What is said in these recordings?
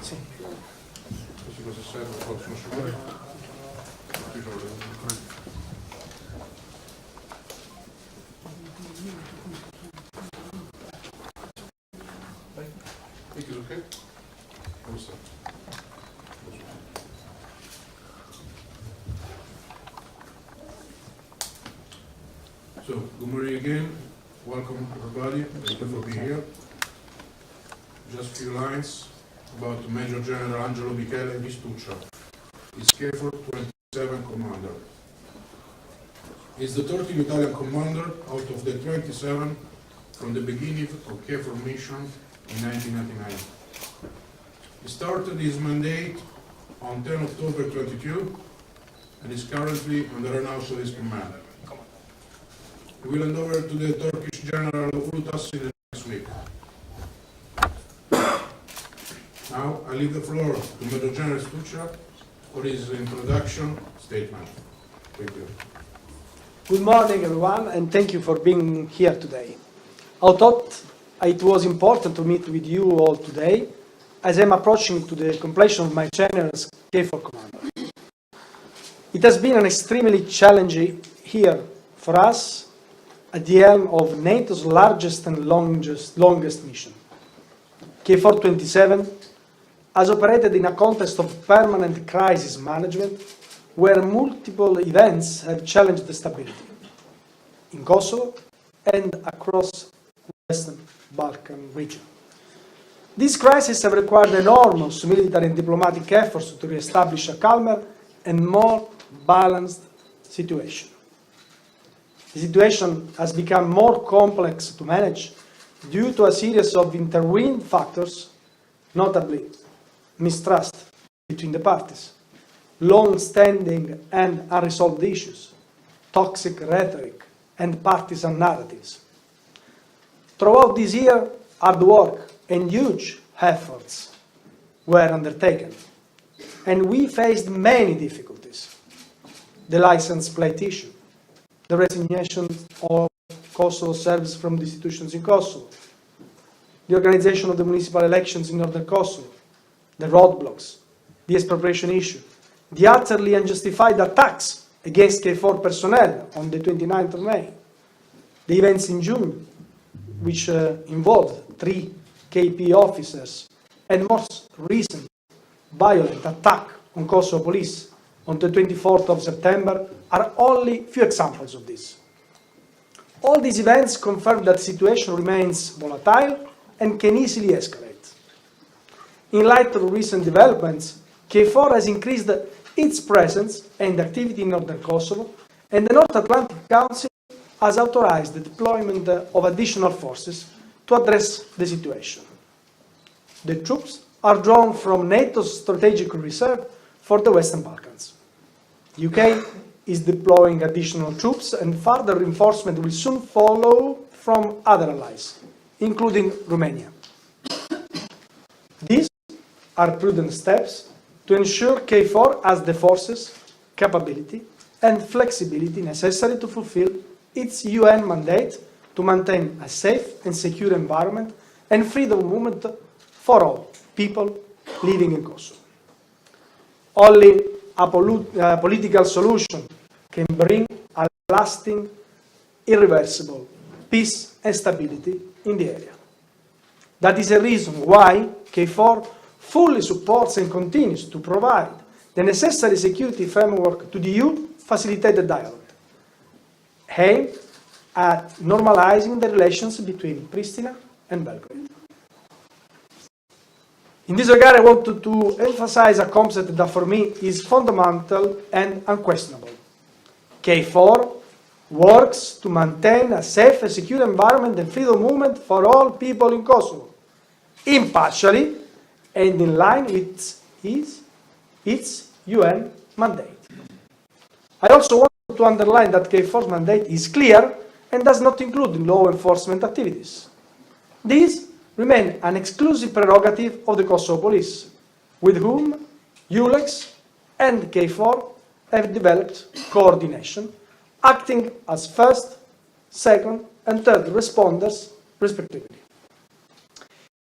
Sì. Queste cose servono, possono scivolare. Think it's okay? What's that? So, good morning again. Welcome everybody. Thank you for being here. Just a few lines about Major General Angelo Michele Mistuccia. He's KFOR-27 commander. He's the 13th Italian commander out of the 27 from the beginning of KFOR mission in 1999. He started his mandate on 10 October 22 and is currently under an his command. He will hand over to the Turkish General Ulutas in the next week. Now I leave the floor to Major General Mistuccia for his introduction statement. Thank you. Good morning, everyone, and thank you for being here today. I thought it was important to meet with you all today as I'm approaching to the completion of my tenure as KFOR commander. It has been an extremely challenging year for us at the helm of NATO's largest and longest mission. KFOR-27 has operated in a context of permanent crisis management where multiple events have challenged the stability in Kosovo and across the Western Balkan region. These crises have required enormous military and diplomatic efforts to re-establish a calmer and more balanced situation. The situation has become more complex to manage due to a series of intervened factors, notably mistrust between the parties, long-standing and unresolved issues, toxic rhetoric, and partisan narratives. Throughout this year, hard work and huge efforts were undertaken, and we faced many difficulties. The license plate issue, the resignation of Kosovo Serbs from the institutions in Kosovo, the organization of the municipal elections in northern Kosovo, the roadblocks, the expropriation issue, the utterly unjustified attacks against KFOR personnel on the 29th of May, the events in June, which involved 3 KP officers, and most recent violent attack on Kosovo police on the 24th of September are only few examples of this. All these events confirm that the situation remains volatile and can easily escalate. In light of recent developments, KFOR has increased its presence and activity in northern Kosovo, and the North Atlantic Council has authorized the deployment of additional forces to address the situation. The troops are drawn from NATO's strategic reserve for the Western Balkans. The UK is deploying additional troops, and further reinforcement will soon follow from other allies, including Romania. These are prudent steps to ensure KFOR has the forces, capability, and flexibility necessary to fulfill its UN mandate to maintain a safe and secure environment and freedom of movement for all people living in Kosovo. Only a political solution can bring a lasting, irreversible peace and stability in the area. That is the reason why KFOR fully supports and continues to provide the necessary security framework to the EU-facilitated dialogue, aimed at normalizing the relations between Pristina and Belgrade. In this regard, I wanted to emphasize a concept that for me is fundamental and unquestionable. KFOR works to maintain a safe and secure environment and freedom of movement for all people in Kosovo, impartially and in line with its UN mandate. I also want to underline that KFOR's mandate is clear and does not include law enforcement activities. These remain an exclusive prerogative of the Kosovo Police, with whom ULEX and KFOR have developed coordination, acting as first, second, and third responders, respectively.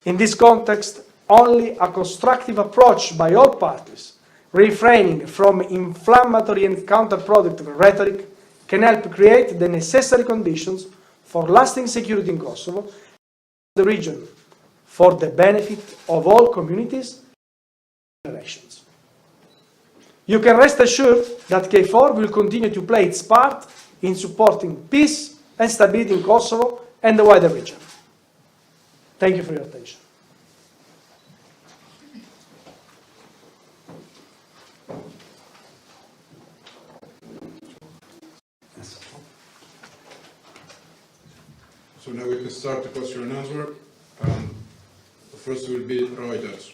In this context, Only a constructive approach by all parties, refraining from inflammatory and counterproductive rhetoric, can help create the necessary conditions for lasting security in Kosovo and the region, for the benefit of all communities and generations. You can rest assured that KFOR will continue to play its part in supporting peace and stability in Kosovo and the wider region. Thank you for your attention. So now we can start the question and answer. The first will be Reuters.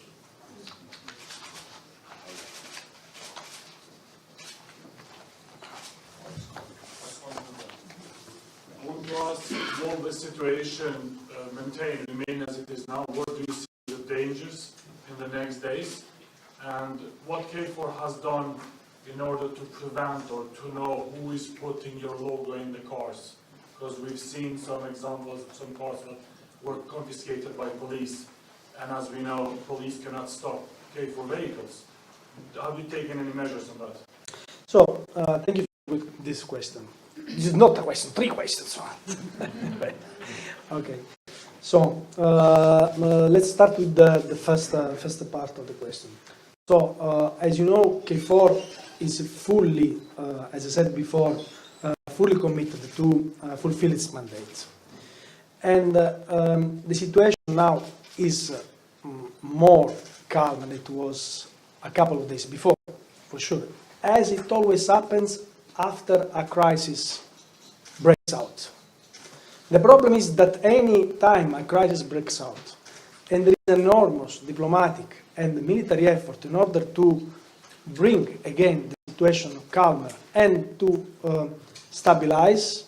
I want to ask, will the situation remain as it is now? What do you see the dangers in the next days? And what KFOR has done in order to prevent or to know who is putting your logo in the cars? Because we've seen some examples of some cars that were confiscated by police. And as we know, police cannot stop KFOR vehicles. Have you taken any measures on that? So, thank you for this question. This is not a question, 3 questions. Okay. So, let's start with the first part of the question. So, as you know, KFOR is fully, as I said before, fully committed to fulfill its mandate. And the situation now is more calm than it was a couple of days before, for sure. As it always happens after a crisis breaks out. The problem is that any time a crisis breaks out, and there is an enormous diplomatic and military effort in order to bring again the situation calmer and to stabilize,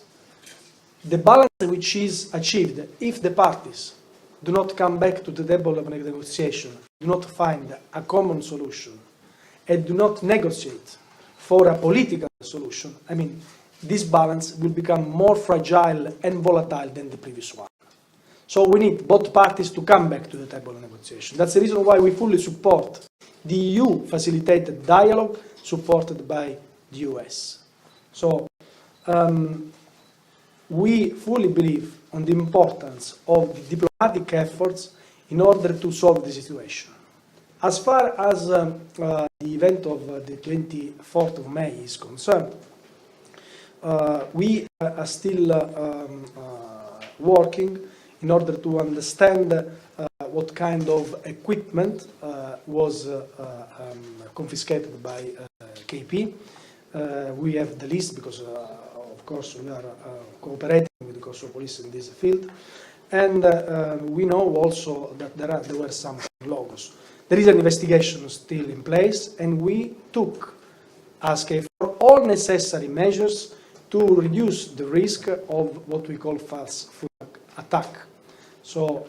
the balance which is achieved if the parties do not come back to the table of negotiation, do not find a common solution, and do not negotiate for a political solution, I mean, this balance will become more fragile and volatile than the previous one. So we need both parties to come back to the table of negotiation. That's the reason why we fully support the EU-facilitated dialogue supported by the US. So we fully believe on the importance of the diplomatic efforts in order to solve the situation. As far as the event of the 24th of May is concerned, we are still working in order to understand what kind of equipment was confiscated by KP. We have the list because, of course, we are cooperating with the Kosovo police in this field. And we know also that there were some logos. There is an investigation still in place, and we took, as KFOR, all necessary measures to reduce the risk of what we call false flag attack. So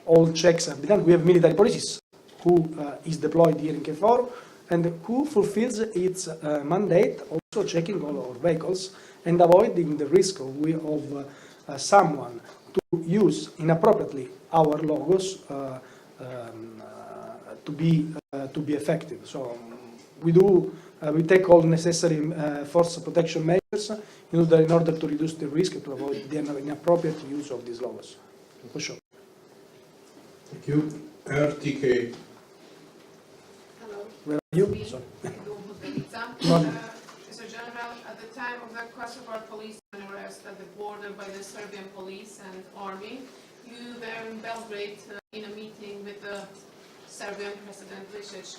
all checks have been done. We have military police who is deployed here in KFOR and who fulfills its mandate, also checking all our vehicles and avoiding the risk of someone to use inappropriately our logos to be effective. So we take all necessary force protection measures in order to reduce the risk, to avoid the inappropriate use of these logos. For sure. Thank you. RTK. Hello. Where are you? Sorry. Mr. General, at the time of the Kosova police arrest at the border by the Serbian police and army, you were in Belgrade in a meeting with the Serbian President Vučić.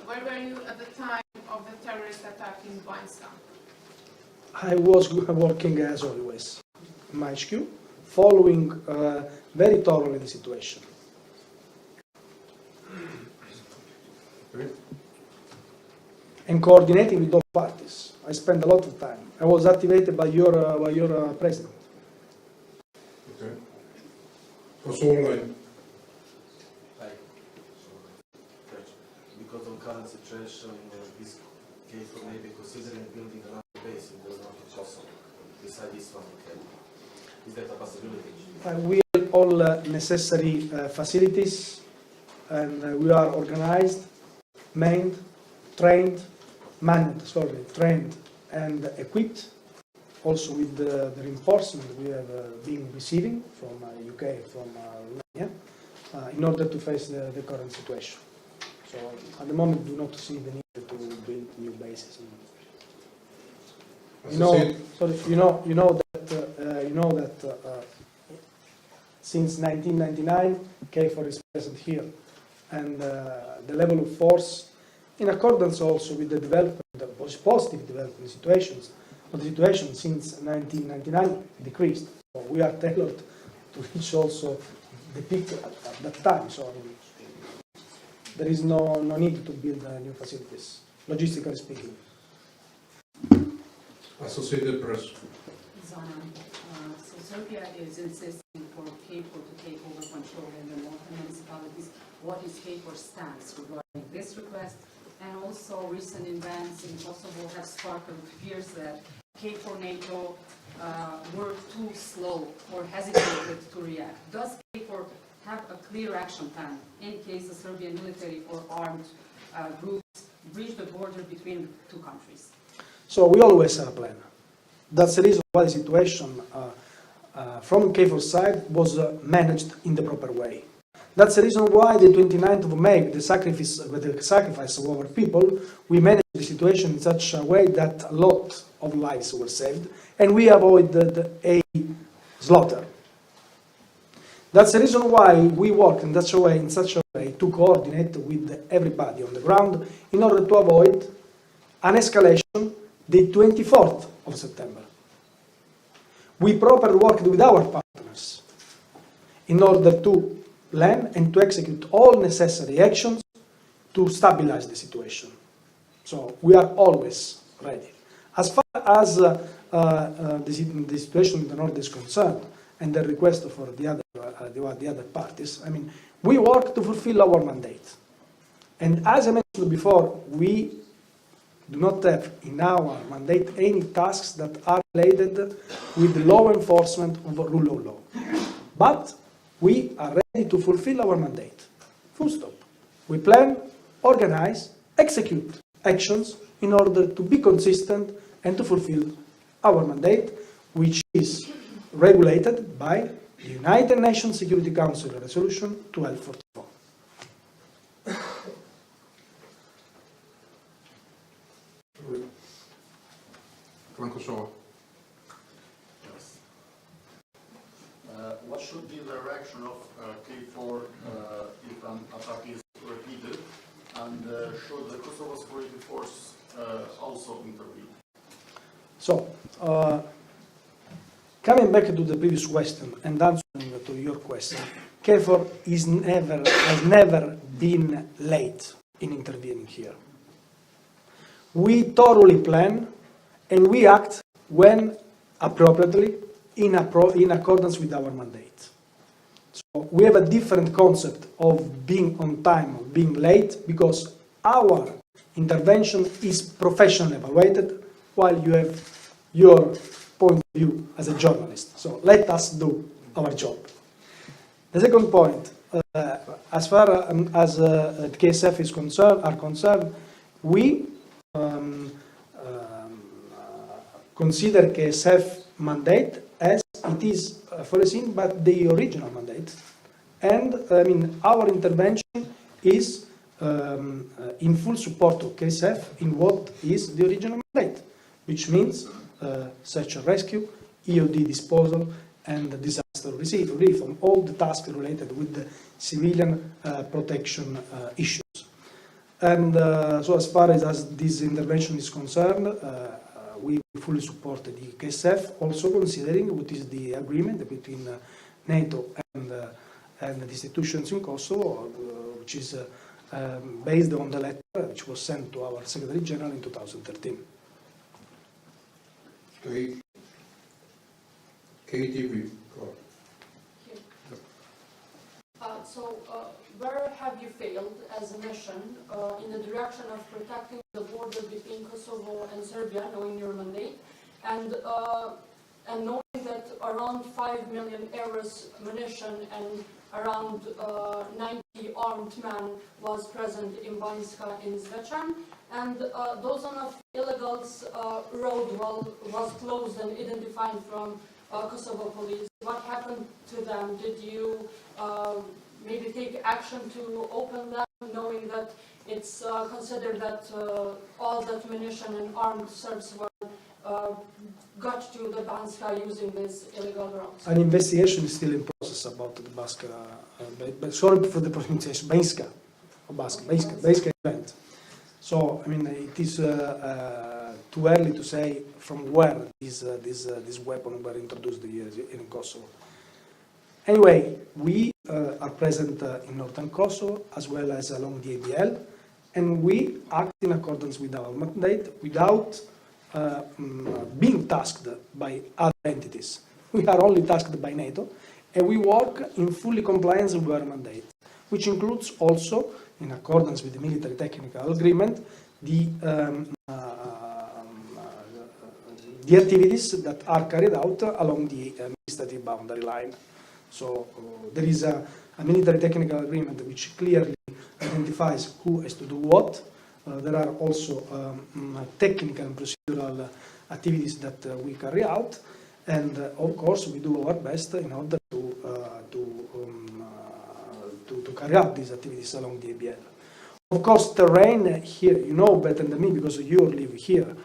Where were you at the time of the terrorist attack in Banjska? I was working as always in my HQ, following very thoroughly the situation. Okay. And coordinating with all parties. I spent a lot of time. I was activated by your president. Okay. Kosovo Lajme. Because of current situation, this KFOR may be considering building another base in the north of Kosovo, beside this one. Is that a possibility? We have all necessary facilities, and we are organized, trained, and equipped, also with the reinforcement we have been receiving from UK, from Lajme, in order to face the current situation. So at the moment, do not see the need to build new bases. You know that since 1999, KFOR is present here, and the level of force, in accordance also with the development, the positive development situations, but the situation since 1999 decreased. So we are tailored to reach also the peak at that time. So there is no need to build new facilities, logistically speaking. Associated Press. So Serbia is insisting for KFOR to take over control in the northern municipalities. What is KFOR's stance regarding this request? And also recent events in Kosovo have sparked fears that KFOR NATO were too slow or hesitated to react. Does KFOR have a clear action plan in case the Serbian military or armed groups breach the border between two countries? So we always have a plan. That's the reason why the situation from KFOR's side was managed in the proper way. That's the reason why the 29th of May, with the sacrifice of our people, we managed the situation in such a way that a lot of lives were saved, and we avoided a slaughter. That's the reason why we work in such a way to coordinate with everybody on the ground in order to avoid an escalation the 24th of September. We properly worked with our partners in order to plan and to execute all necessary actions to stabilize the situation. So we are always ready. As far as the situation in the north is concerned, and the request for the other parties, I mean, we work to fulfill our mandate. And as I mentioned before, we do not have in our mandate any tasks that are related with the law enforcement of the rule of law. But we are ready to fulfill our mandate. Full stop. We plan, organize, execute actions in order to be consistent and to fulfill our mandate, which is regulated by the United Nations Security Council Resolution 1244. From Kosova. Yes. What should be the reaction of KFOR if an attack is repeated, and should the Kosovo security force also intervene? So, coming back to the previous question and answering to your question, KFOR has never been late in intervening here. We thoroughly plan and we act when appropriately in accordance with our mandate. So we have a different concept of being on time or being late because our intervention is professionally evaluated while you have your point of view as a journalist. So let us do our job. The second point, as far as the KSF is concerned, we consider KSF mandate as it is foreseen by the original mandate, and I mean our intervention is in full support of KSF in what is the original mandate, which means search and rescue, EOD disposal, and disaster relief on all the tasks related with the civilian protection issues. And so as far as this intervention is concerned, we fully support the KSF, also considering what is the agreement between NATO and the institutions in Kosovo, which is based on the letter which was sent to our Secretary General in 2013. KTV. Where have you failed as a mission in the direction of protecting the border between Kosovo and Serbia, knowing your mandate, and knowing that around 5 million euros munition and around 90 armed men was present in Banjska in Zvečan, and dozen of illegals road was closed and identified from Kosovo police. What happened to them? Did you maybe take action to open them, knowing that it's considered that all that munition and armed Serbs were got to the Banjska using these illegal routes? An investigation is still in process about the Banjska, sorry for the pronunciation, Banjska, or Banjska event. So, I mean, it is too early to say from where this weapon were introduced here in Kosovo. Anyway, we are present in northern Kosovo as well as along the ABL, and we act in accordance with our mandate without being tasked by other entities. We are only tasked by NATO, and we work in fully compliance with our mandate, which includes also, in accordance with the military technical agreement, the activities that are carried out along the administrative boundary line. So there is a military technical agreement which clearly identifies who has to do what. There are also technical and procedural activities that we carry out, and of course we do our best in order to carry out these activities along the ABL. Of course, terrain here, you know better than me because you live here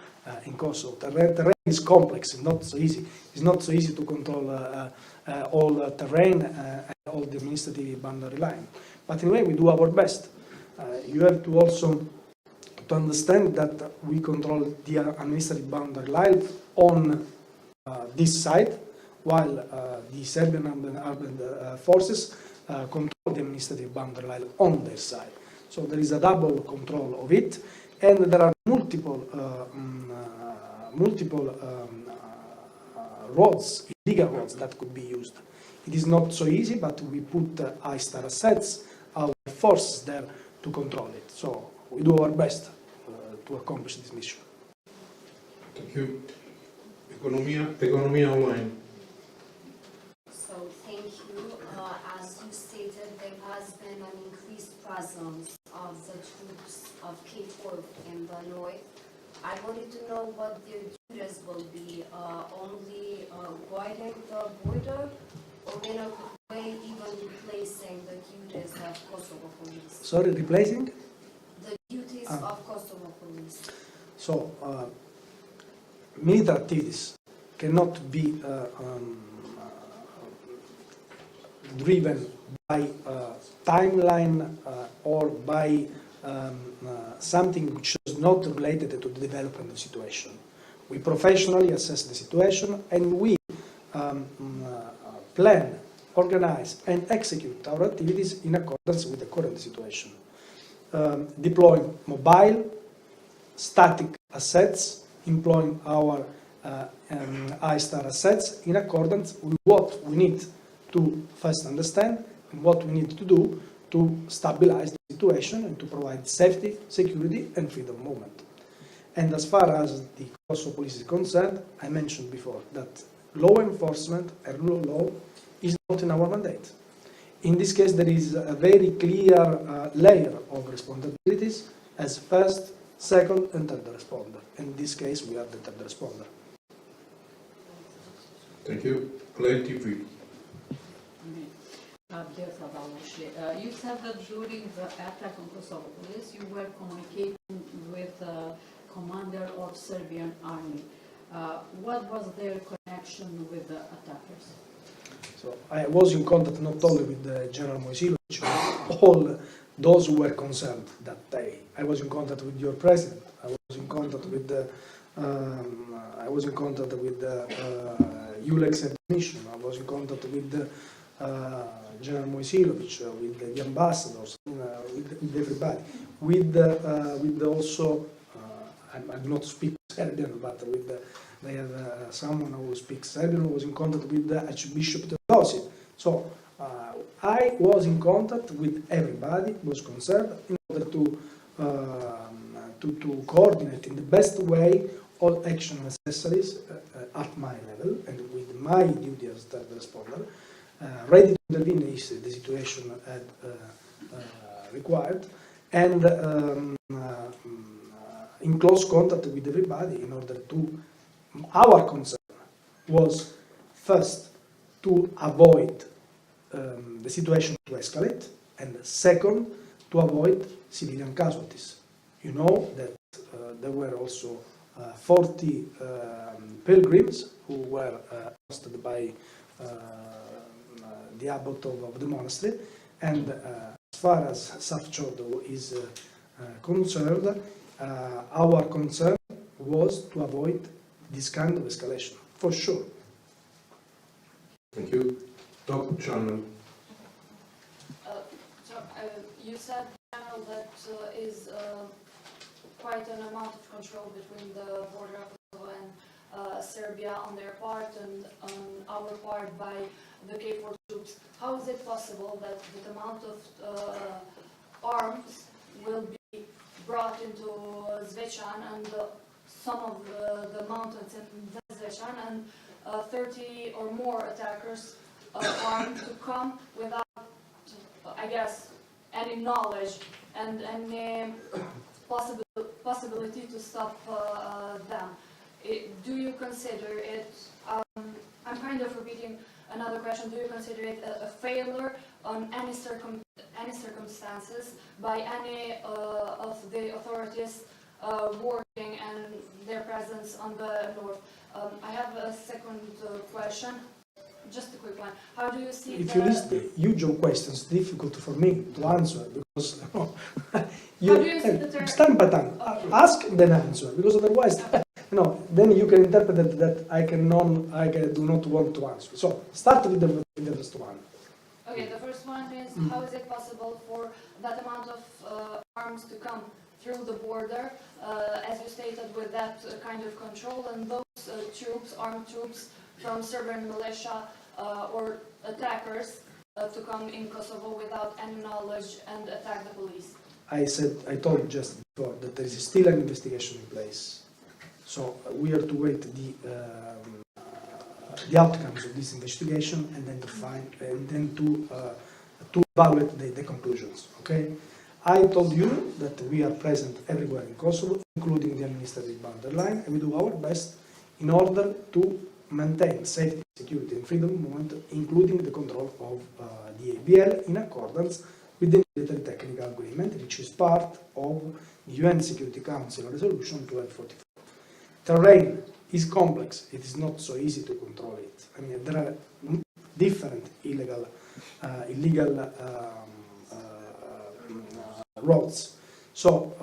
in Kosovo. Terrain is complex, it's not so easy. It's not so easy to control all terrain and all the administrative boundary line. But anyway, we do our best. You have to also to understand that we control the administrative boundary line on this side, while the Serbian armed forces control the administrative boundary line on their side. So there is a double control of it, and there are multiple roads, illegal roads that could be used. It is not so easy, but we put high-star assets, our forces there to control it. So we do our best to accomplish this mission. Thank you. Economia online. So thank you. As you stated, there has been an increased presence of the troops of KFOR in the north. I wanted to know what their duties will be, only guarding the border, or in a way even replacing the duties of Kosovo police? Sorry, replacing? The duties of Kosovo police. So, military activities cannot be driven by timeline or by something which is not related to the development of the situation. We professionally assess the situation, and we plan, organize, and execute our activities in accordance with the current situation. Deploying mobile, static assets, employing our high-star assets in accordance with what we need to first understand and what we need to do to stabilize the situation and to provide safety, security, and freedom of movement. And as far as the Kosovo police is concerned, I mentioned before that law enforcement and rule of law is not in our mandate. In this case, there is a very clear layer of responsibilities as first, second, and third responder. In this case, we are the third responder. Thank you. Play TV. You said that during the attack on Kosovo police, you were communicating with the commander of Serbian army. What was their connection with the attackers? So I was in contact not only with General Mojsilovic, but all those who were concerned that day. I was in contact with your president. I was in contact with the ULEX admission. I was in contact with the General Mojsilovic, with the ambassadors, with everybody, with also I do not speak Serbian, but they have someone who speaks Serbian who was in contact with the Archbishop Teodosije. So I was in contact with everybody who was concerned in order to coordinate in the best way all action necessaries at my level and with my duty as third responder, ready to intervene if the situation had required, and in close contact with everybody in order to, our concern was first to avoid the situation to escalate, and second, to avoid civilian casualties. You know that there were also 40 pilgrims who were hosted by the abbot of the monastery, and as far as Safchodo is concerned, our concern was to avoid this kind of escalation, for sure. Thank you. Top channel. You said, General, that is quite an amount of control between the border of Kosovo and Serbia on their part and on our part by the KFOR troops. How is it possible that the amount of arms will be brought into Zvečan and some of the mountains in Zvečan and 30 or more attackers armed to come without, I guess, any knowledge and any possibility to stop them? Do you consider it, I'm kind of repeating another question, do you consider it a failure on any circumstances by any of the authorities working and their presence on the north? I have a second question, just a quick one. How do you see if you list the usual questions, difficult for me to answer because you stand by time, ask then answer, because otherwise then you can interpret it that I do not want to answer. So start with the first one. Okay, the first one is how is it possible for that amount of arms to come through the border, as you stated, with that kind of control, and those troops, armed troops from Serbian militia or attackers to come in Kosovo without any knowledge and attack the police? I told just before that there is still an investigation in place. So we are to wait the outcomes of this investigation and then to find and then to evaluate the conclusions. Okay, I told you that we are present everywhere in Kosovo, including the administrative boundary line, and we do our best in order to maintain safety, security, and freedom of movement, including the control of the ABL in accordance with the military technical agreement, which is part of the UN Security Council Resolution 1244. Terrain is complex. It is not so easy to control it. I mean, there are different illegal roads. So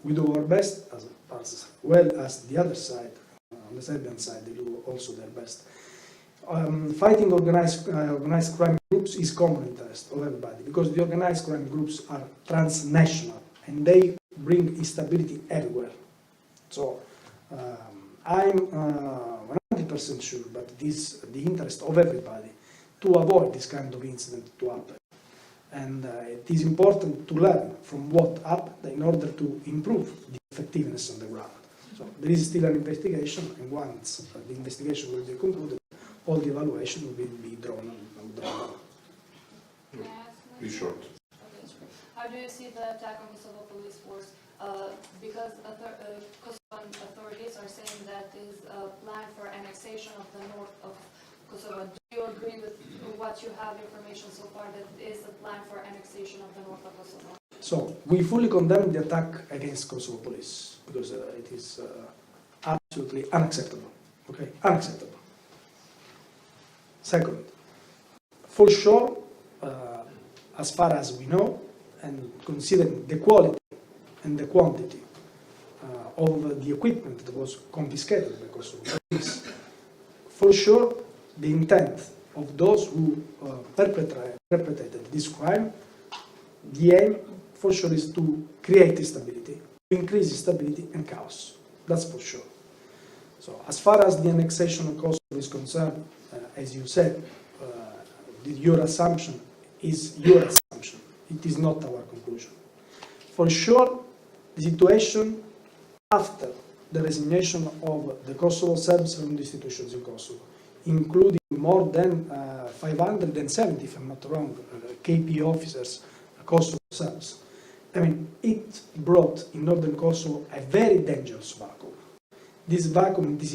we do our best as well as the other side, on the Serbian side, they do also their best. Fighting organized crime groups is common interest of everybody because the organized crime groups are transnational and they bring instability everywhere. So I'm 100% sure, but it is the interest of everybody to avoid this kind of incident to happen. And it is important to learn from what happened in order to improve the effectiveness on the ground. So there is still an investigation, and once the investigation will be concluded, all the evaluation will be drawn on. Be short. How do you see the attack on Kosovo police force? Because Kosovan authorities are saying that is a plan for annexation of the north of Kosovo. Do you agree with what you have information so far that is a plan for annexation of the north of Kosovo? So we fully condemn the attack against Kosovo police because it is absolutely unacceptable. Okay, unacceptable. Second, for sure, as far as we know, and considering the quality and the quantity of the equipment that was confiscated by Kosovo police, for sure, the intent of those who perpetrated this crime, the aim for sure is to create instability, to increase instability and chaos. That's for sure. So as far as the annexation of Kosovo is concerned, as you said, your assumption is your assumption. It is not our conclusion. For sure, the situation after the resignation of the Kosovo Serbs from the institutions in Kosovo, including more than 570, if I'm not wrong, KP officers, Kosovo Serbs. I mean, it brought in northern Kosovo a very dangerous vacuum. This vacuum, this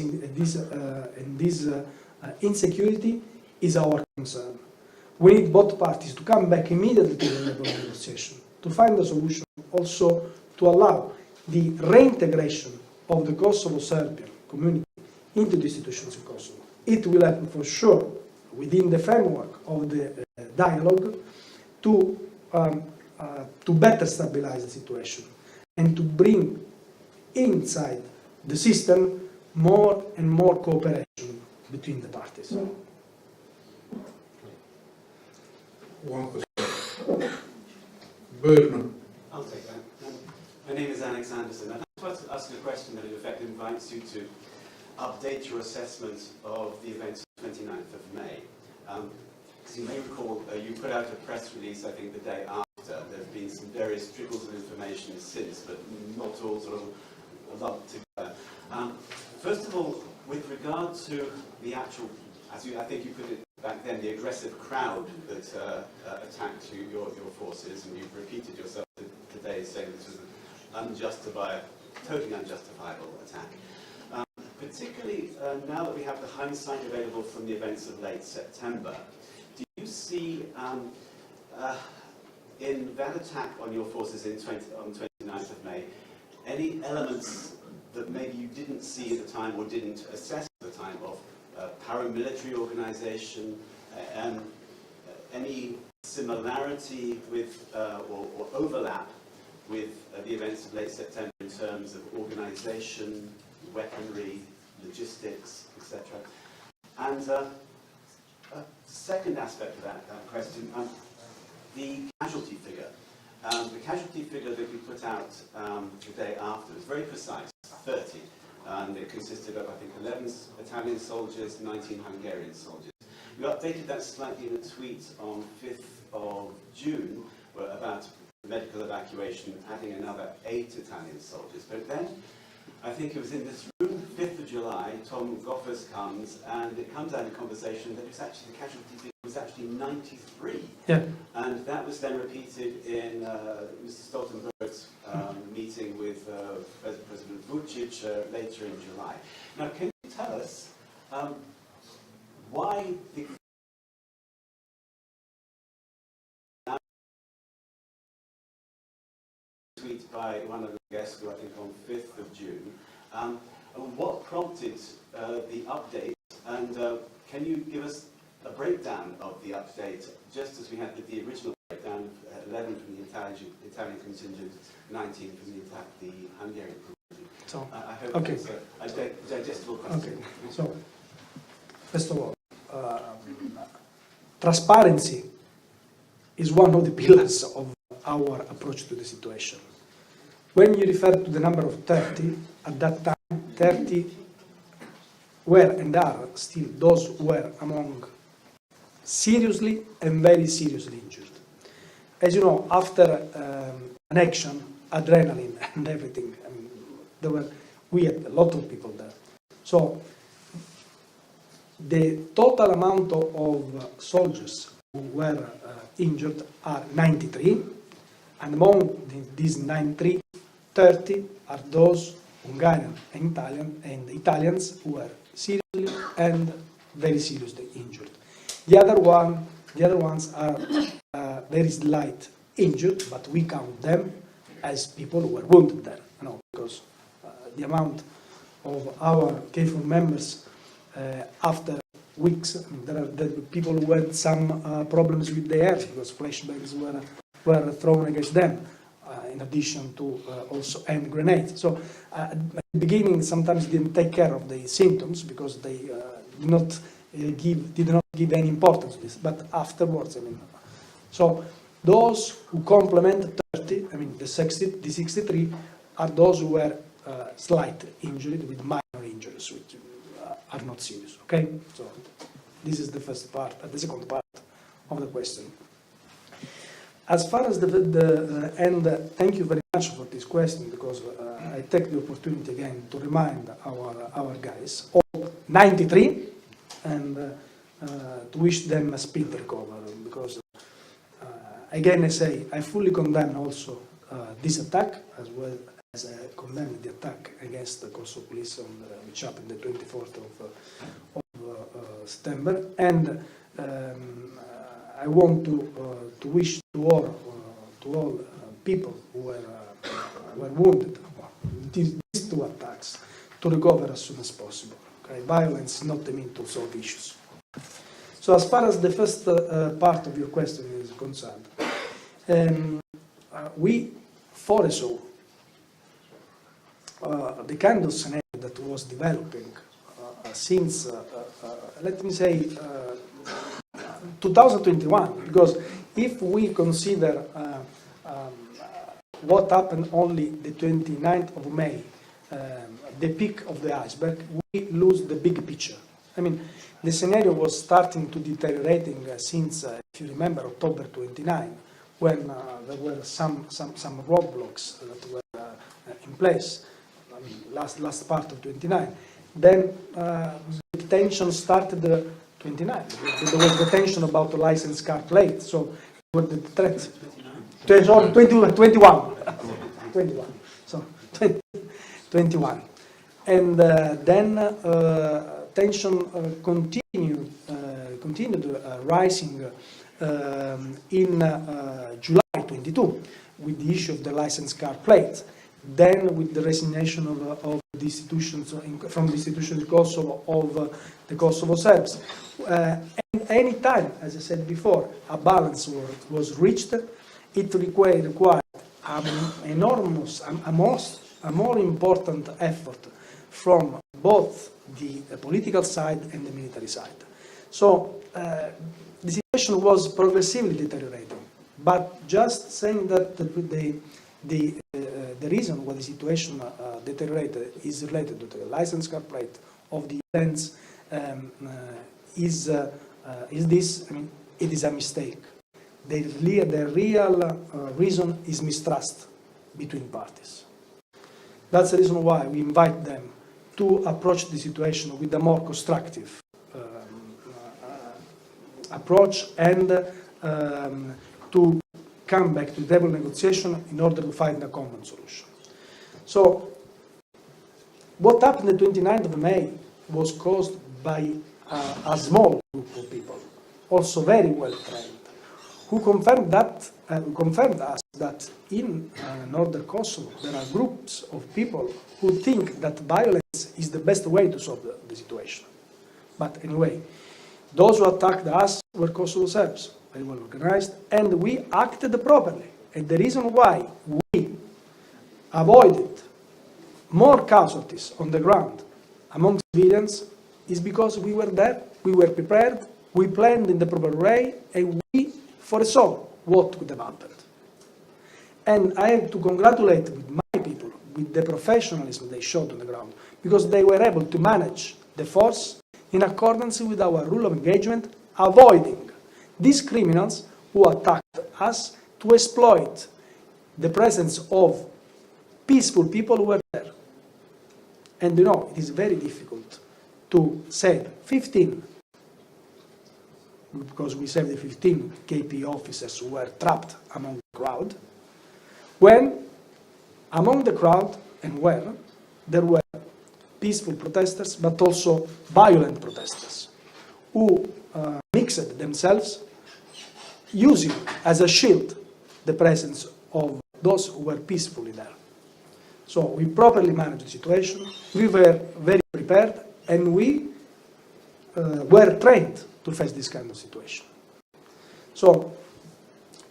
insecurity is our concern. We need both parties to come back immediately to the table of negotiation, to find a solution, also to allow the reintegration of the Kosovo Serbian community into the institutions of Kosovo. It will happen for sure within the framework of the dialogue to better stabilize the situation and to bring inside the system more and more cooperation between the parties. One question. Bergman. I'll take that. My name is Alex Anderson. I'd like to ask a question that in effect invites you to update your assessment of the events of 29th of May. As you may recall, you put out a press release, I think, the day after. There have been some various trickles of information since, but not all sort of lumped together. First of all, with regard to the actual, I think you put it back then, the aggressive crowd that attacked your forces, and you've repeated yourself today saying this was an totally unjustifiable attack. Particularly now that we have the hindsight available from the events of late September, do you see in that attack on your forces on 29th of May any elements that maybe you didn't see at the time or didn't assess at the time of paramilitary organization, and any similarity with or overlap with the events of late September in terms of organization, weaponry, logistics, etc.? And a second aspect of that question, the casualty figure. The casualty figure that we put out the day after was very precise, 30. And it consisted of, I think, 11 Italian soldiers, 19 Hungarian soldiers. We updated that slightly in a tweet on 5th of June about medical evacuation, adding another 8 Italian soldiers. But then, I think it was in this room, 5th of July, Tom Goffers comes, and it comes out in conversation that it's actually, the casualty figure was actually 93. Yeah. And that was then repeated in Mr. Stoltenberg's meeting with President Vucic later in July. Now, can you tell us why the tweet by one of the guests, I think on 5th of June, what prompted the update, and can you give us a breakdown of the update, just as we had with the original breakdown, 11 from the Italian contingent, 19 from the Hungarian contingent? So, I hope okay. that's a digestible question. Okay. So, first of all, transparency is one of the pillars of our approach to the situation. When you refer to the number of 30, at that time, 30 were and are still those who were among seriously and very seriously injured. As you know, after an action, adrenaline and everything, I mean, we had a lot of people there. So the total amount of soldiers who were injured are 93, and among these 93, 30 are those Hungarian and Italians who were seriously and very seriously injured. The other ones are very slight injured, but we count them as people who were wounded there, because the amount of our KFOR members after weeks, I mean, there are the people who had some problems with the air because flashbangs were thrown against them, in addition to also hand grenades. So at the beginning, sometimes didn't take care of the symptoms because they did not give any importance to this. But afterwards, I mean, so those who complement 30, I mean the 63, are those who were slight injured with minor injuries, which are not serious. Okay, so this is the first part. The second part of the question. As far as thank you very much for this question, because I take the opportunity again to remind our guys, all 93, and to wish them a speed recovery, because again I say, I fully condemn also this attack, as well as I condemn the attack against the Kosovo police which happened the 24th of September, and I want to wish to all people who were wounded these two attacks to recover as soon as possible. Okay? Violence is not the means to solve issues. So as far as the first part of your question is concerned, we foresaw the kind of scenario that was developing since, let me say, 2021, because if we consider what happened only the 29th of May, the peak of the iceberg, we lose the big picture. I mean, the scenario was starting to deteriorating since, if you remember, October 29, when there were some roadblocks that were in place. I mean, last part of 29. Then the tension started 29. There was the tension about the license car plate. So what the threat? 21. 21. So 21. And then tension continued rising in July 22 with the issue of the license car plate. Then with the resignation of the institutions from the institutions in Kosovo of the Kosovo Serbs. And any time, as I said before, a balance was reached, it required a more important effort from both the political side and the military side. So the situation was progressively deteriorating. But just saying that the reason why the situation deteriorated is related to the license car plate of the events is this. I mean, it is a mistake. The real reason is mistrust between parties. That's the reason why we invite them to approach the situation with a more constructive approach and to come back to the table negotiation in order to find a common solution. So, what happened the 29th of May was caused by a small group of people, also very well trained, who confirmed us that in northern Kosovo there are groups of people who think that violence is the best way to solve the situation. But anyway, those who attacked us were Kosovo Serbs, very well organized, and we acted properly. And the reason why we avoided more casualties on the ground among civilians is because we were there, we were prepared, we planned in the proper way, and we foresaw what could have happened. And I have to congratulate with my people, with the professionalism they showed on the ground, because they were able to manage the force in accordance with our rule of engagement, avoiding these criminals who attacked us to exploit the presence of peaceful people who were there. And you know, it is very difficult to save 15, because we saved the 15 KP officers who were trapped among the crowd, when among the crowd and where there were peaceful protesters, but also violent protesters, who mixed themselves, using as a shield the presence of those who were peacefully there. So we properly managed the situation, we were very prepared, and we were trained to face this kind of situation. So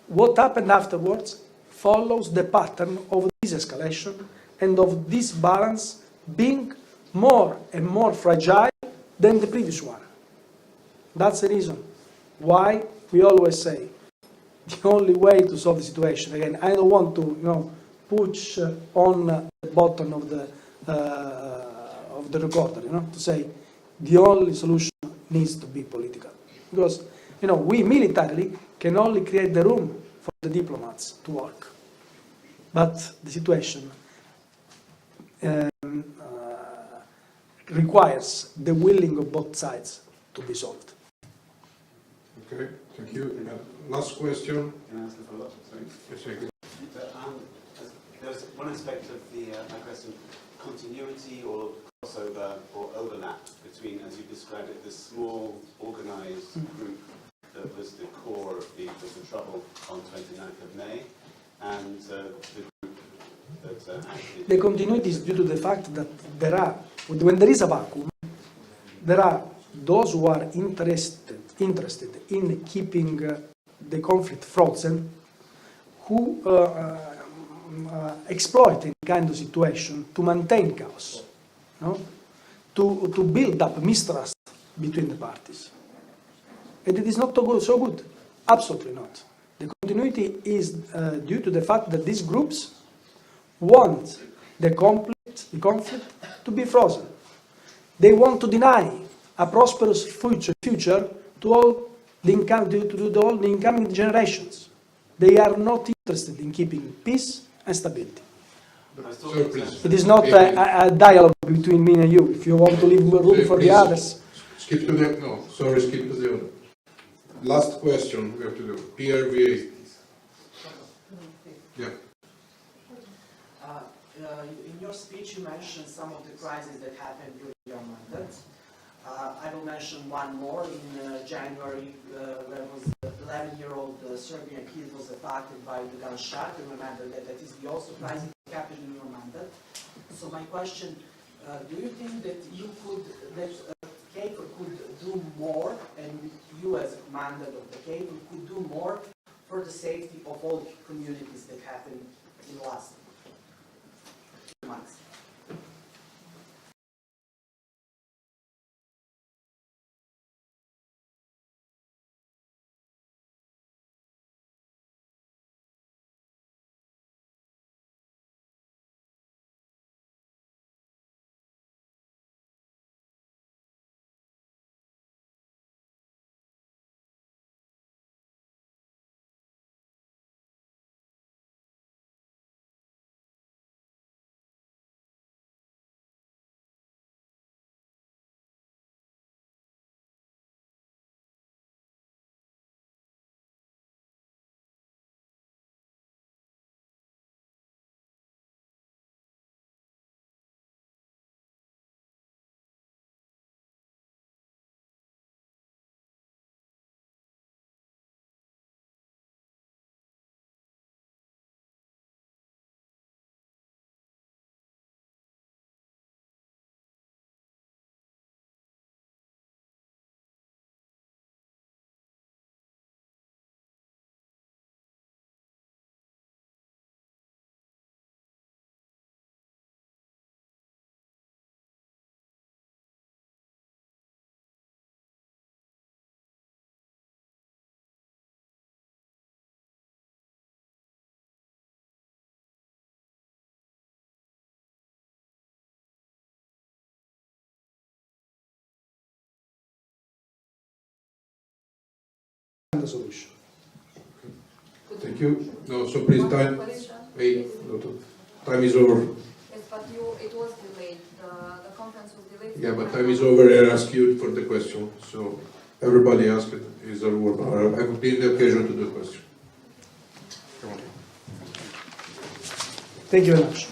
what happened afterwards follows the pattern of this escalation and of this balance being more and more fragile than the previous one. That's the reason why we always say the only way to solve the situation, again, I don't want to push on the button of the recorder, to say the only solution needs to be political. Because, we militarily can only create the room for the diplomats to work. But the situation requires the willing of both sides to be solved. Okay, thank you. Last question. Can I ask a follow-up? Sorry. Yes, thank you. There's one aspect of my question, continuity or crossover or overlap between, as you described it, this small organized group that was the core of the trouble on 29th of May and the group that acted. The continuity is due to the fact that when there is a vacuum, there are those who are interested in keeping the conflict frozen, who exploit any kind of situation to maintain chaos, no? to build up mistrust between the parties. And it is not so good, absolutely not. The continuity is due to the fact that these groups want the conflict to be frozen. They want to deny a prosperous future to all the incoming generations. They are not interested in keeping peace and stability. Sir, please. It is not a dialogue between me and you. If you want to leave room for the others. Skip to the, no, sorry, skip to the other. Last question we have to do. PRVA. Yeah. In your speech, you mentioned some of the crises that happened during your mandate. I will mention one more. In January, there was an 11-year-old Serbian kid was attacked by the gunshot. You remember that is the also crisis that happened in your mandate. So my question, do you think that KFOR could do more, and you as mandate of the KFOR could do more for the safety of all communities that happened in the last months? The solution. Thank you. No, so please, time. Wait, time is over. Yes, but it was delayed. The conference was delayed. Yeah, but time is over. I asked you for the question. So everybody asked it. Is there word? I've been the occasion to do the question. Come on. Thank you very much.